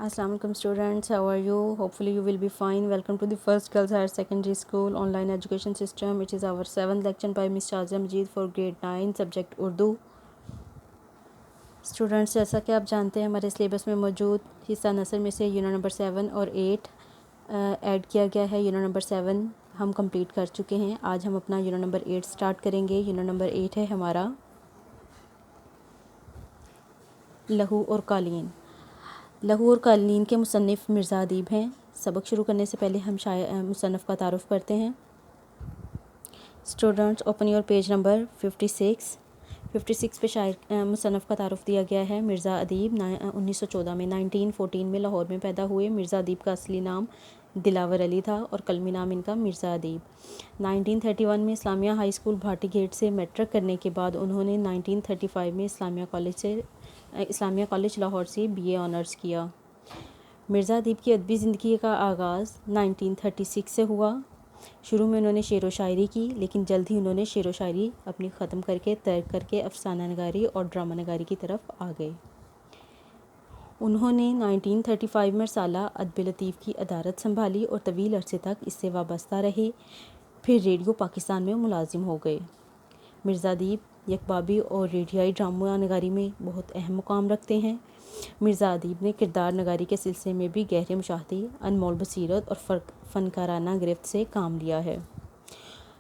Assalamu alaikum students, how are you? Hopefully you will be fine. Welcome to the First Girls Higher Secondary School online education system. It is our 7th lecture by Miss Shazia Majid for grade 9 subject Urdu. Students, जैसा कि आप जानते हैं हमारे syllabus में मौजूद हिस्सा नसर में से यूनिट नंबर 7 और 8 ऐड किया गया है। यूनिट नंबर 7 हम कंप्लीट कर चुके हैं। आज हम अपना यूनिट नंबर 8 स्टार्ट करेंगे। यूनिट नंबर 8 है हमारा लहू और कालीन। लहू और कालीन के मुसन्निफ़ मिर्ज़ा अदीब हैं। सबक शुरू करने से पहले हम मुसन्निफ़ का तारुफ़ करते हैं। Students, open your page number 56 पे शायर मुसन्निफ़ का तारुफ़ दिया गया है। मिर्ज़ा अदीब 1914 में 1914 में लाहौर में पैदा हुए। मिर्ज़ा अदीब का असली नाम दिलावर अली था और कलमी नाम इनका मिर्ज़ा अदीब। 1931 में Islamia high school Bhati gate से मैट्रिक करने के बाद उन्होंने 1935 में इस्लामिया कॉलेज लाहौर से BA ऑनर्स किया। मिर्ज़ा अदीब की अदबी ज़िंदगी का आगाज़ 1936 से हुआ। शुरू में उन्होंने शेर व शायरी की, लेकिन जल्द ही उन्होंने शेर व शायरी अपनी ख़त्म करके तर्क करके अफसाना नगारी और ड्रामा नगारी की तरफ आ गए। उन्होंने 1935 में रसाला अदब लतीफ़ की अदारत संभाली और तवील अरसे तक इससे वाबस्ता रहे। फिर रेडियो पाकिस्तान में मुलाजिम हो गए। मिर्ज़ा अदीब यकबाबी और रेडियाई ड्रामा नगारी में बहुत अहम मुकाम रखते हैं। मिर्ज़ा अदीब ने किरदार नगारी के सिलसिले में भी गहरे मुशाहदे, अनमोल बसीरत और फ़नकाराना गिरफ्त से काम लिया है।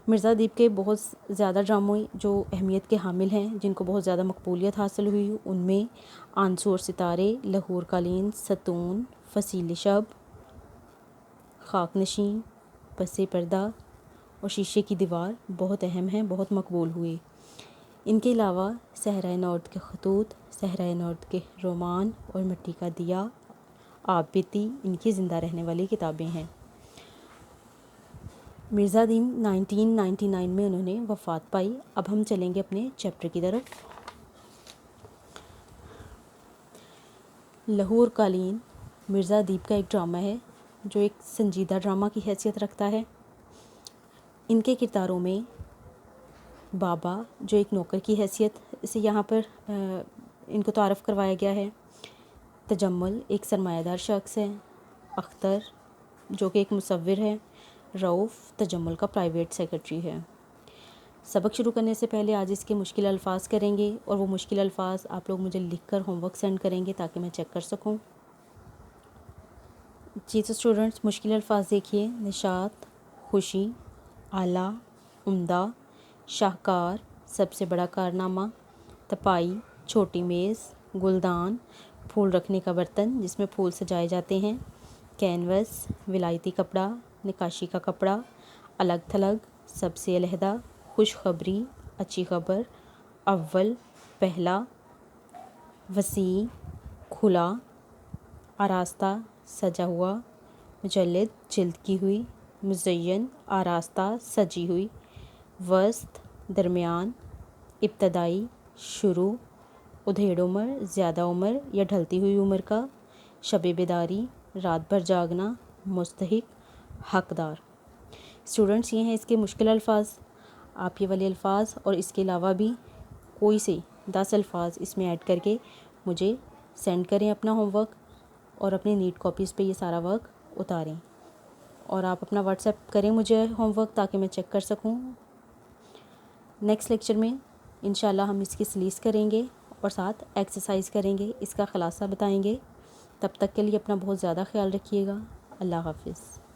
मिर्ज़ा अदीब के बहुत ज़्यादा ड्रामे जो अहमियत के हामिल हैं, जिनको बहुत ज़्यादा मकबूलियत हासिल हुई, उनमें आंसू और सितारे, लहू और कालीन, सतून, फसील शब, खाकनशीं, पसे पर्दा और शीशे की दीवार बहुत अहम हैं, बहुत मकबूल हुए। इनके अलावा सहराए नौर्द के खतूत, सहराए नौर्द के रोमान और मिट्टी का दिया, आप बीती इनकी ज़िंदा रहने वाली किताबें हैं। मिर्ज़ा अदीब 1999 में उन्होंने वफ़ात पाई। अब हम चलेंगे अपने चैप्टर की तरफ। लहू और कालीन मिर्ज़ा अदीब का एक ड्रामा है जो एक संजीदा ड्रामा की हैसियत रखता है। इनके किरदारों में बाबा जो एक नौकर की हैसियत से यहाँ पर इनको तारफ़ करवाया गया है। तजम्मुल एक सरमायादार शख्स है। अख्तर जो कि एक मुसव्विर है। रऊफ़ तजम्मुल का प्राइवेट सेक्रेटरी है। सबक शुरू करने से पहले आज इसके मुश्किल अल्फाज करेंगे और वो मुश्किल अल्फाज आप लोग मुझे लिखकर होमवर्क सेंड करेंगे ताकि मैं चेक कर सकूं। जी तो स्टूडेंट्स, मुश्किल अल्फाज देखिए। निशात, खुशी, आला, उम्दा, शाहकार, सबसे बड़ा कारनामा, तपाई, छोटी मेज़, गुलदान, फूल रखने का बर्तन जिसमें फूल सजाए जाते हैं, कैनवस, विलायती कपड़ा, निकाशी का कपड़ा, अलग थलग, सबसे अलहदा, खुशखबरी, अच्छी खबर, अव्वल, पहला, वसी, खुला, आरास्ता, सजा हुआ, मुजल्लद, जिल्द की हुई, मुज़य्यन, आरास्ता, सजी हुई, वस्त, दरमियान, इब्तदाई, शुरू, उधेड़ उम्र, ज़्यादा उम्र या ढलती हुई उम्र का, शब बेदारी, रात भर जागना, मुस्तहिक, हकदार। स्टूडेंट्स, ये हैं इसके मुश्किल अल्फाज। आप ये वाले अल्फाज और इसके अलावा भी कोई से 10 अल्फाज इसमें ऐड करके मुझे सेंड करें अपना होमवर्क और अपनी नीट कॉपीज़ पे ये सारा वर्क उतारें और आप अपना व्हाट्सएप करें मुझे होमवर्क ताकि मैं चेक कर सकूं। नेक्स्ट लेक्चर में इंशाल्लाह हम इसकी सलीस करेंगे और साथ एक्सरसाइज करेंगे, इसका ख़ुलासा बताएंगे। तब तक के लिए अपना बहुत ज़्यादा ख्याल रखिएगा। अल्लाह हाफ़िज़।